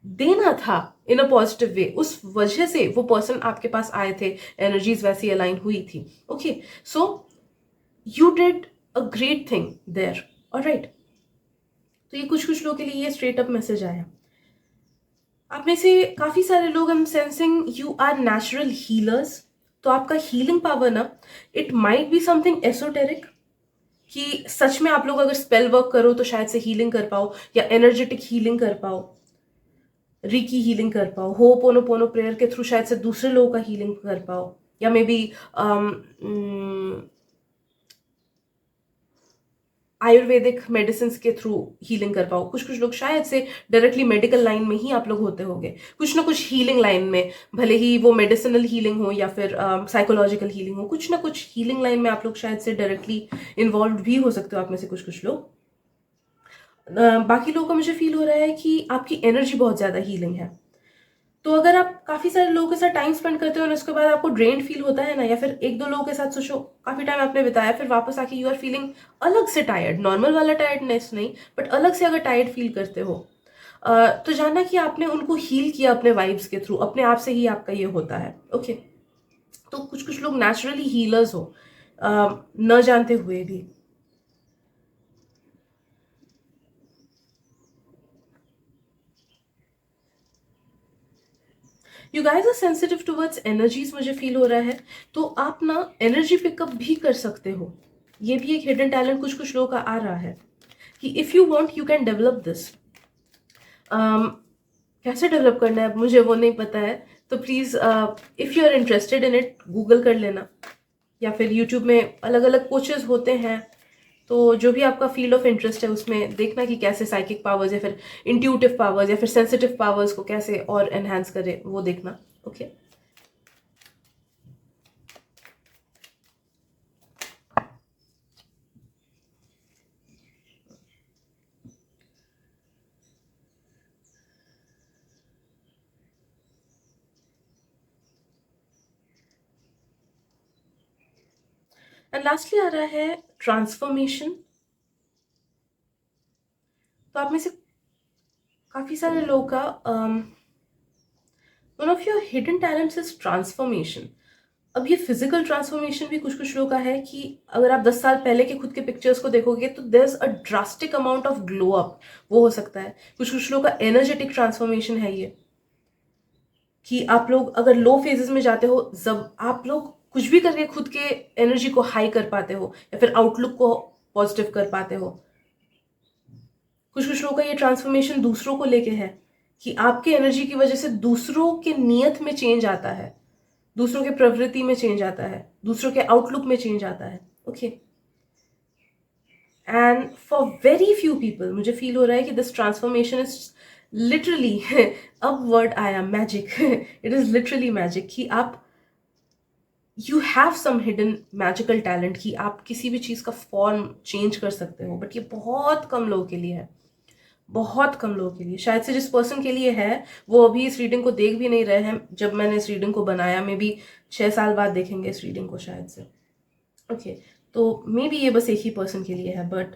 देना था इन अ पॉजिटिव वे, उस वजह से वो पर्सन आपके पास आए थे, एनर्जीज वैसी अलाइन हुई थी। Okay, so you did a great thing there, alright. तो ये कुछ कुछ लोगों के लिए ये स्ट्रेट अप मैसेज आया। आप में से काफी सारे लोग, I am sensing you are natural healers. तो आपका हीलिंग पावर ना, it might be something esoteric, कि सच में आप लोग अगर स्पेल वर्क करो तो शायद से हीलिंग कर पाओ, या एनर्जेटिक हीलिंग कर पाओ, रीकी हीलिंग कर पाओ, हो पोनो पोनो प्रेयर के थ्रू शायद से दूसरे लोगों का हीलिंग कर पाओ, या मे बी आयुर्वेदिक मेडिसिन के थ्रू हीलिंग कर पाओ। कुछ कुछ लोग शायद से डायरेक्टली मेडिकल लाइन में ही आप लोग होते होंगे, कुछ ना कुछ हीलिंग लाइन में, भले ही वो मेडिसिनल हीलिंग हो या फिर साइकोलॉजिकल हीलिंग हो, कुछ ना कुछ हीलिंग लाइन में आप लोग शायद से डायरेक्टली इन्वॉल्व भी हो सकते हो। आप में से कुछ कुछ लोग, बाकी लोगों का मुझे फील हो रहा है कि आपकी एनर्जी बहुत ज़्यादा हीलिंग है। तो अगर आप काफ़ी सारे लोगों के साथ टाइम स्पेंड करते हो और उसके बाद आपको ड्रेन फील होता है ना, या फिर एक दो लोगों के साथ सोचो काफ़ी टाइम आपने बिताया, फिर वापस आके यू आर फीलिंग अलग से टायर्ड, नॉर्मल वाला टायर्डनेस नहीं, बट अलग से अगर टायर्ड फील करते हो, तो जानना कि आपने उनको हील किया अपने वाइब्स के थ्रू, अपने आप से ही आपका ये होता है। ओके, तो कुछ कुछ लोग नेचुरली हीलर्स हो, न जानते हुए भी। You guys are sensitive towards energies, मुझे फील हो रहा है। तो आप ना एनर्जी पिकअप भी कर सकते हो, ये भी एक हिडन टैलेंट कुछ कुछ लोगों का आ रहा है कि if you want you can develop this. कैसे डेवलप करना है मुझे वो नहीं पता है, तो please if you are interested in it Google कर लेना, या फिर यूट्यूब में अलग अलग कोचेस होते हैं, तो जो भी आपका फील्ड ऑफ इंटरेस्ट है उसमें देखना कि कैसे साइकिक पावर्स या फिर इंट्यूटिव पावर्स या फिर सेंसिटिव पावर्स को कैसे और एनहांस करे, वो देखना। ओके, एंड लास्टली आ रहा है ट्रांसफॉर्मेशन। तो आप में से काफी सारे लोगों का one of your hidden talents is transformation. अब ये फिजिकल ट्रांसफॉर्मेशन भी कुछ कुछ लोगों का है कि अगर आप 10 साल पहले के खुद के पिक्चर्स को देखोगे तो there is a drastic amount of glow up, वो हो सकता है। कुछ कुछ लोगों का एनर्जेटिक ट्रांसफॉर्मेशन है ये, कि आप लोग अगर लो फेजेस में जाते हो, जब आप लोग कुछ भी करके खुद के एनर्जी को हाई कर पाते हो या फिर आउटलुक को पॉजिटिव कर पाते हो। कुछ कुछ लोगों का ये ट्रांसफॉर्मेशन दूसरों को लेके है, कि आपके एनर्जी की वजह से दूसरों के नियत में चेंज आता है, दूसरों के प्रवृत्ति में चेंज आता है, दूसरों के आउटलुक में चेंज आता है। Okay, and for very few people मुझे फील हो रहा है कि दिस ट्रांसफॉर्मेशन इज लिटरली अब वर्ड आया magic, it is literally magic, कि आप you have some hidden magical talent, कि आप किसी भी चीज़ का फॉर्म चेंज कर सकते हो। बट ये बहुत कम लोगों के लिए है, बहुत कम लोगों के लिए। शायद से जिस पर्सन के लिए है वो अभी इस रीडिंग को देख भी नहीं रहे हैं। जब मैंने इस रीडिंग को बनाया, मे बी 6 साल बाद देखेंगे इस रीडिंग को शायद से। ओके, तो मे बी ये बस एक ही पर्सन के लिए है, बट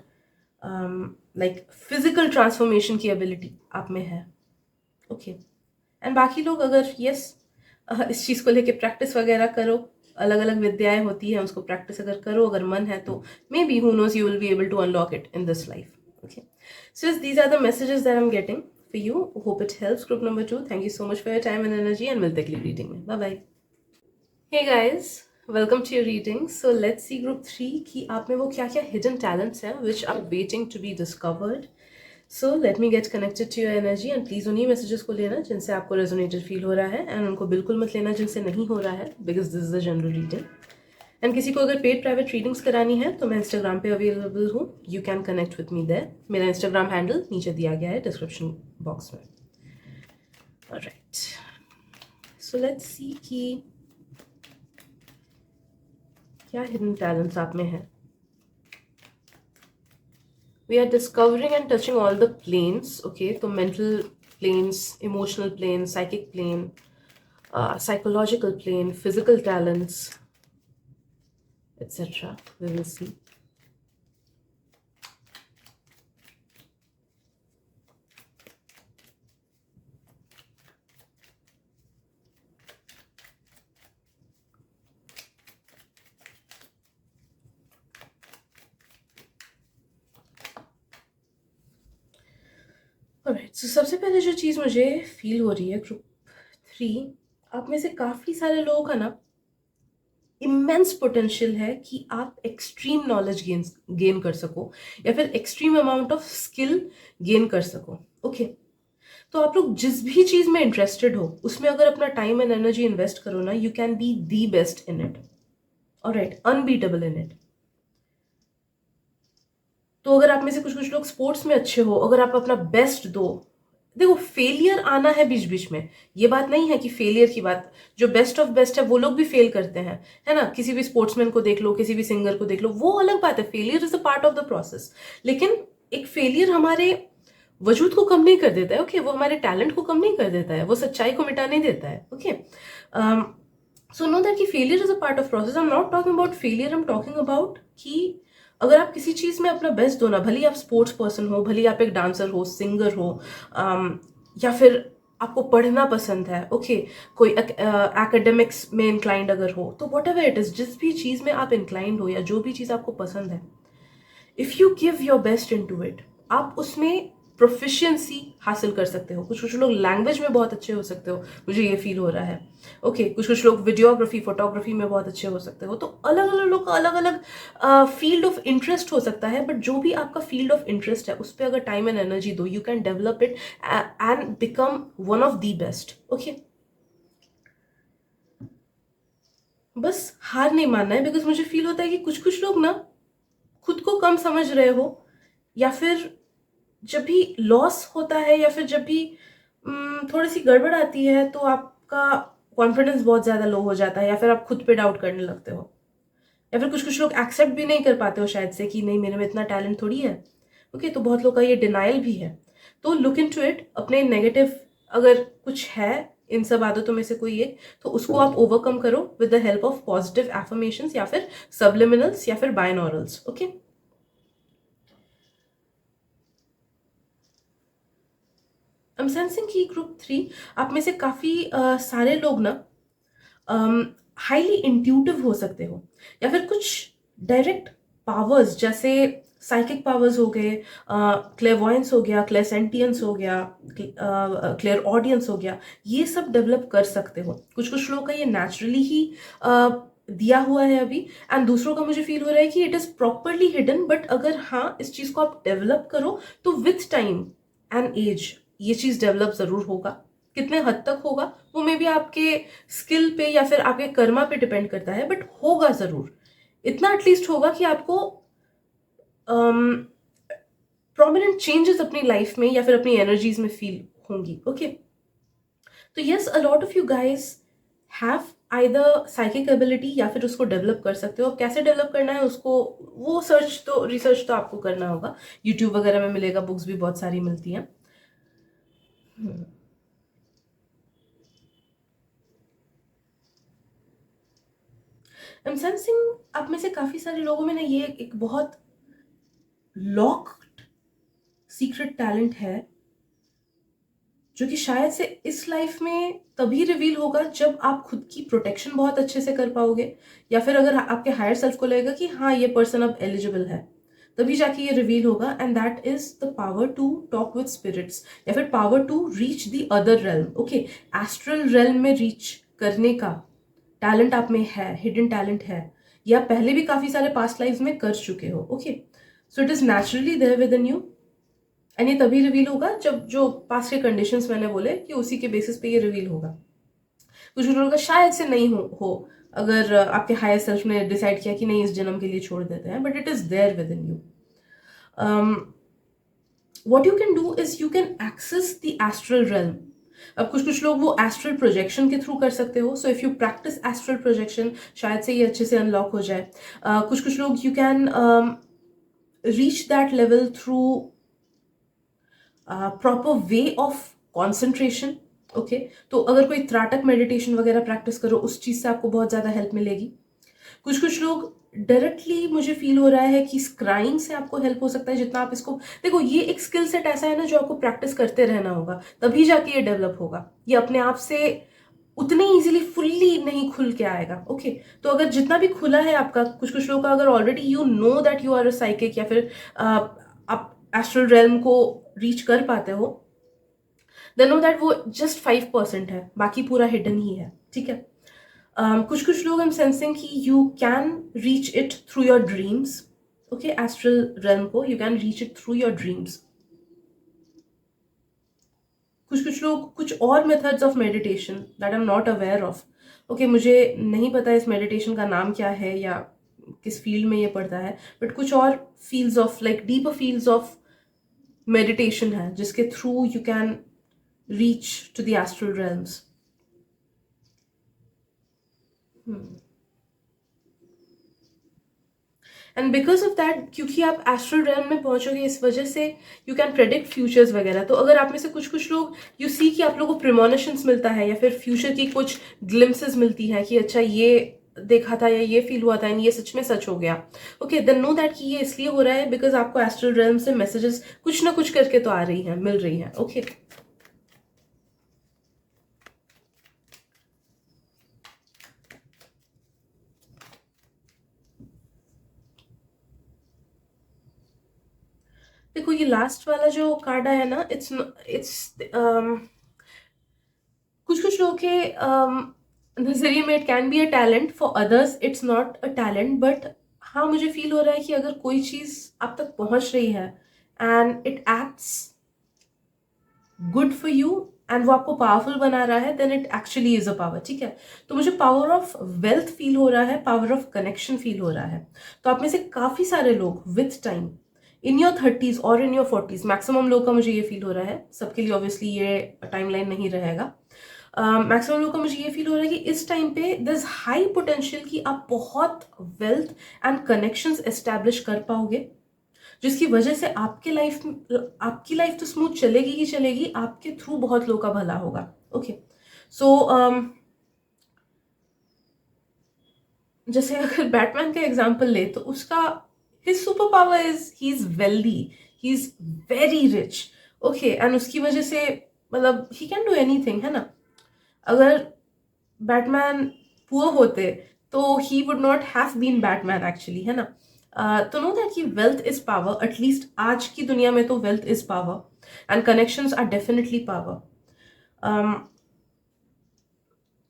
लाइक फिजिकल ट्रांसफॉर्मेशन की एबिलिटी आप में है। ओके, एंड बाकी लोग अगर यस इस चीज़ को लेके प्रैक्टिस वगैरह करो, अलग अलग विद्याएं होती हैं, उसको प्रैक्टिस अगर करो, अगर मन है तो maybe who knows you will be able to unlock it in this life. Okay, so yes, these are the messages that I'm getting for you. Hope it helps. Group number 2, thank you so much for your time and energy, and मिलते अगली reading में. Bye bye. Hey guys, welcome to your reading. So let's see group 3 कि आप में वो क्या क्या hidden talents हैं which are waiting to be discovered. So let me get connected to your energy, and please उन्हीं messages को लेना जिनसे आपको resonated feel हो रहा है, and उनको बिल्कुल मत लेना जिनसे नहीं हो रहा है, because this is a general reading. And किसी को अगर पेड प्राइवेट रीडिंग्स करानी है तो मैं इंस्टाग्राम पे अवेलेबल हूँ, you can connect with me there. मेरा इंस्टाग्राम हैंडल नीचे दिया गया है डिस्क्रिप्शन बॉक्स में. ऑलराइट, सो लेट्स सी कि क्या हिडन टैलेंट्स आप में है. We are discovering and touching all the planes. Okay, तो mental planes, emotional plane, psychic plane, psychological plane, physical talents, etc. We will see. Alright, so सबसे पहले जो चीज़ मुझे फील हो रही है ग्रुप 3, आप में से काफ़ी सारे लोगों का ना इमेंस पोटेंशियल है कि आप एक्सट्रीम नॉलेज गेन कर सको, या फिर extreme amount of skill gain कर सको. ओके, तो आप लोग जिस भी चीज़ में इंटरेस्टेड हो उसमें अगर अपना टाइम एंड एनर्जी इन्वेस्ट करो ना, you can be the best in it. Alright, unbeatable in it. तो अगर आप में से कुछ कुछ लोग स्पोर्ट्स में अच्छे हो, अगर आप अपना बेस्ट दो, देखो फेलियर आना है बीच बीच में, ये बात नहीं है कि फेलियर की बात, जो बेस्ट ऑफ बेस्ट है वो लोग भी फेल करते हैं, है ना. किसी भी स्पोर्ट्समैन को देख लो, किसी भी सिंगर को देख लो, वो अलग बात है, failure is a part of the process. लेकिन एक फेलियर हमारे वजूद को कम नहीं कर देता है. ओके, वो हमारे टैलेंट को कम नहीं कर देता है, वो सच्चाई को मिटा नहीं देता है. ओके, सो नो दैट कि failure is a part of process. I am not talking about failure, I am talking about कि अगर आप किसी चीज़ में अपना बेस्ट दो ना, भले आप स्पोर्ट्स पर्सन हो, भले आप एक डांसर हो, सिंगर हो, या फिर आपको पढ़ना पसंद है, ओके, कोई एकेडमिक्स में इंक्लाइंड अगर हो, तो वट एवर इट इज़, जिस भी चीज़ में आप इंक्लाइंड हो या जो भी चीज़ आपको पसंद है, if you give your best into it, आप उसमें प्रोफिशिएंसी हासिल कर सकते हो. कुछ कुछ लोग लैंग्वेज में बहुत अच्छे हो सकते हो, मुझे ये फील हो रहा है. ओके, कुछ कुछ लोग वीडियोग्राफी, फोटोग्राफी में बहुत अच्छे हो सकते हो. तो अलग अलग लोग का अलग अलग फील्ड ऑफ इंटरेस्ट हो सकता है, बट जो भी आपका फील्ड ऑफ इंटरेस्ट है उस पर अगर टाइम एंड एनर्जी दो, you can develop it and become one of the best. Okay, बस हार नहीं मानना है, बिकॉज मुझे फील होता है कि कुछ कुछ लोग ना खुद को कम समझ रहे हो, या फिर जब भी लॉस होता है, या फिर जब भी थोड़ी सी गड़बड़ आती है, तो आपका कॉन्फिडेंस बहुत ज़्यादा लो हो जाता है, या फिर आप खुद पे डाउट करने लगते हो, या फिर कुछ कुछ लोग एक्सेप्ट भी नहीं कर पाते हो शायद से कि नहीं, मेरे में इतना टैलेंट थोड़ी है. ओके, तो बहुत लोग का ये डिनाइल भी है. तो लुक इन टू इट. अपने नेगेटिव अगर कुछ है इन सब आदतों में से कोई एक, तो उसको आप ओवरकम करो with the help of positive affirmations, या फिर सबलिमिनल्स, या फिर बाइनॉरल्स. ओके, आई एम सेंसिंग कि ग्रुप 3 आप में से काफ़ी सारे लोग ना हाईली इंट्यूटिव हो सकते हो, या फिर कुछ डायरेक्ट पावर्स जैसे साइकिक पावर्स हो गए, क्लेरवॉयंस हो गया, क्लेसेंटियंस हो गया, क्लियर ऑडियंस हो गया, ये सब डेवलप कर सकते हो। कुछ कुछ लोगों का ये नेचुरली ही दिया हुआ है अभी, एंड दूसरों का मुझे फील हो रहा है कि it is properly hidden, but अगर हाँ इस चीज को आप डेवलप करो तो विथ टाइम एंड एज ये चीज डेवलप जरूर होगा। कितने हद तक होगा वो मे बी आपके स्किल पे या फिर आपके कर्मा पे डिपेंड करता है, बट होगा जरूर। इतना एटलीस्ट होगा कि आपको प्रोमिनेंट चेंजेस अपनी लाइफ में या फिर अपनी एनर्जीज में फील होंगी। ओके, तो yes, a lot of you guys have either psychic ability या फिर उसको डेवलप कर सकते हो। अब कैसे डेवलप करना है उसको, वो रिसर्च तो आपको करना होगा, यूट्यूब वगैरह में मिलेगा, बुक्स भी बहुत सारी मिलती हैं। आई एम सेंसिंग आप में से काफी सारे लोगों में ना ये एक बहुत लॉक्ड सीक्रेट टैलेंट है, जो कि शायद से इस लाइफ में तभी रिवील होगा जब आप खुद की प्रोटेक्शन बहुत अच्छे से कर पाओगे, या फिर अगर आपके हायर सेल्फ को लगेगा कि हाँ ये पर्सन अब एलिजिबल है, तभी जाके ये रिवील होगा। And that is the power to talk with spirits, या फिर power to reach the other realm. Okay, astral realm में रीच करने का टैलेंट आप में है, हिडन टैलेंट है, या पहले भी काफी सारे पास्ट लाइफ में कर चुके हो। Okay, so it is naturally there within you, and ये तभी रिवील होगा जब जो पास्ट के कंडीशंस मैंने बोले कि उसी के बेसिस पे ये रिवील होगा। कुछ लोगों का शायद से नहीं हो अगर आपके हायर सेल्फ ने डिसाइड किया कि नहीं इस जन्म के लिए छोड़ देते हैं, but it is there within you. what you can do is you can access the astral realm. अब कुछ कुछ लोग वो एस्ट्रल प्रोजेक्शन के थ्रू कर सकते हो, so if you practice astral projection शायद से ये अच्छे से अनलॉक हो जाए। कुछ कुछ लोग you can reach that level through proper way of concentration. Okay, तो अगर कोई त्राटक मेडिटेशन वगैरह प्रैक्टिस करो उस चीज से आपको बहुत ज्यादा हेल्प मिलेगी। कुछ कुछ लोग डायरेक्टली मुझे फील हो रहा है कि स्क्राइंग से आपको हेल्प हो सकता है। जितना आप इसको देखो, ये एक स्किल सेट ऐसा है ना जो आपको प्रैक्टिस करते रहना होगा, तभी जाके ये डेवलप होगा। ये अपने आप से उतनी इजीली फुल्ली नहीं खुल के आएगा। ओके, तो अगर जितना भी खुला है आपका, कुछ कुछ लोगों का अगर already you know that you are a psychic, या फिर आप एस्ट्रल रेल्म को रीच कर पाते हो, देन नो दैट वो जस्ट 5% है, बाकी पूरा हिडन ही है। ठीक है, कुछ कुछ लोग हम सेंसिंग कि you can reach it through your dreams. Okay, astral realm को you can reach it through your dreams. कुछ कुछ लोग कुछ और methods of meditation that I am not aware of. Okay, मुझे नहीं पता इस मेडिटेशन का नाम क्या है या किस फील्ड में ये पड़ता है, बट कुछ और fields of like deeper fields of meditation है जिसके through you can reach to the astral realms. And because of that, क्योंकि आप एस्ट्रल रेल्म में पहुंचोगे, इस वजह से यू कैन प्रेडिक्ट फ्यूचर्स वगैरह। तो अगर आप में से कुछ कुछ लोग यू सी कि आप लोगों को प्रिमोनिशंस मिलता है या फिर फ्यूचर की कुछ ग्लिम्सेस मिलती है कि अच्छा ये देखा था या ये फील हुआ था एंड ये सच में सच हो गया, ओके, देन नो दैट कि ये इसलिए हो रहा है बिकॉज आपको एस्ट्रल रेल्म से मैसेजेस कुछ ना कुछ करके तो आ रही हैं, मिल रही हैं। ओके, देखो ये लास्ट वाला जो कार्ड है ना, इट्स कुछ कुछ लोगों के नजरिए में it can be a talent, for others it's not a talent. But हाँ, मुझे फील हो रहा है कि अगर कोई चीज आप तक पहुंच रही है and it acts good for you and वो आपको पावरफुल बना रहा है, then it actually is a power. ठीक है, तो मुझे पावर ऑफ वेल्थ फील हो रहा है, पावर ऑफ कनेक्शन फील हो रहा है। तो आप में से काफी सारे लोग with time in your 30s और इन योर 40s, मैक्सिमम लोग का मुझे ये फील हो रहा है, सबके लिए ऑब्वियसली ये टाइमलाइन नहीं रहेगा, मैक्सिमम लोग का मुझे ये फील हो रहा है कि इस टाइम पे दर इज हाई पोटेंशियल कि आप बहुत वेल्थ एंड कनेक्शंस एस्टैब्लिश कर पाओगे, जिसकी वजह से आपकी लाइफ तो स्मूथ चलेगी ही चलेगी, आपके थ्रू बहुत लोगों का भला होगा। ओके, सो जैसे अगर बैटमैन का एग्जांपल ले तो उसका his super power is he is wealthy, he is very rich. Okay, and उसकी वजह से मतलब ही कैन डू एनीथिंग, है ना। अगर बैटमैन पुअर होते तो he would not have been Batman actually, है ना। तो नो दैट कि वेल्थ इज पावर, एटलीस्ट आज की दुनिया में तो wealth is power and connections are definitely power.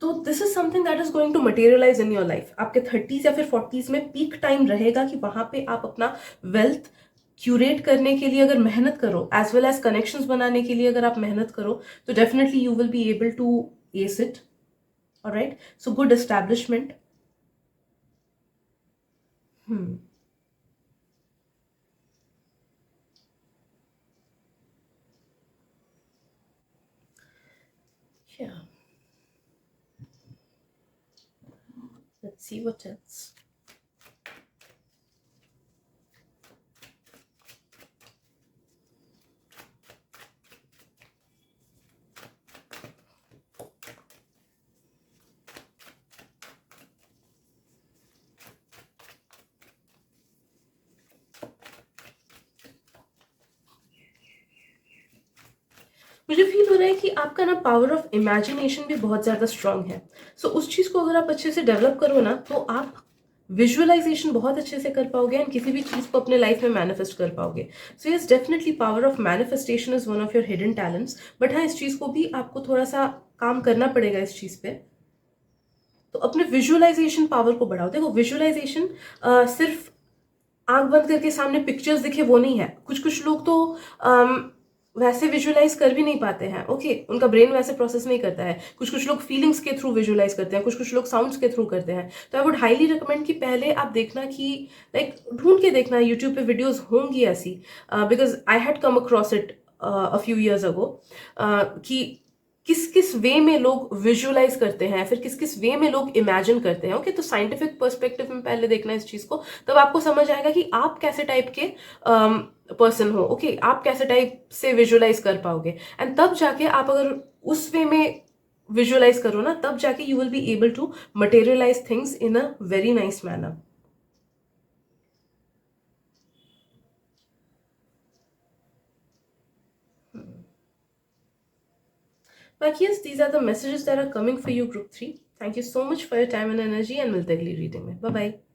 तो this is something that is going to materialise in your life. आपके 30s या फिर 40s में पीक टाइम रहेगा कि वहां पे आप अपना वेल्थ क्यूरेट करने के लिए अगर मेहनत करो, एज वेल एज कनेक्शंस बनाने के लिए अगर आप मेहनत करो, तो definitely you will be able to ace it. Alright, so good establishment. Yeah, let's see what else. मुझे फील हो रहा है कि आपका ना पावर ऑफ इमेजिनेशन भी बहुत ज़्यादा स्ट्रांग है। सो उस चीज़ को अगर आप अच्छे से डेवलप करो ना, तो आप विजुअलाइजेशन बहुत अच्छे से कर पाओगे एंड किसी भी चीज़ को अपने लाइफ में मैनिफेस्ट कर पाओगे। So yes, definitely power of manifestation is one of your hidden talents. But हाँ, इस चीज़ को भी आपको थोड़ा सा काम करना पड़ेगा इस चीज़ पे। तो अपने विजुअलाइजेशन पावर को बढ़ाओ। देखो, विजुअलाइजेशन सिर्फ आंख बंद करके सामने पिक्चर्स दिखे वो नहीं है। कुछ कुछ लोग तो वैसे विजुअलाइज कर भी नहीं पाते हैं। ओके, उनका ब्रेन वैसे प्रोसेस नहीं करता है। कुछ कुछ लोग फीलिंग्स के थ्रू विजुअलाइज करते हैं, कुछ कुछ लोग साउंड्स के थ्रू करते हैं। तो आई वुड हाईली रिकमेंड कि पहले आप देखना कि लाइक ढूंढ के देखना, यूट्यूब पे वीडियोस होंगी ऐसी, because I had come across it a few years ago, कि किस किस वे में लोग विजुअलाइज करते हैं, फिर किस किस वे में लोग इमेजिन करते हैं। ओके, तो साइंटिफिक पर्सपेक्टिव में पहले देखना इस चीज को, तब आपको समझ आएगा कि आप कैसे टाइप के पर्सन हो। ओके, आप कैसे टाइप से विजुअलाइज कर पाओगे, एंड तब जाके आप अगर उस वे में विजुअलाइज करो ना, तब जाके you will be able to materialise things in a very nice manner. But yes, these are the messages that are coming for you, Group 3. Thank you so much for your time and energy, and मिलते हैं अगली reading में। Bye bye.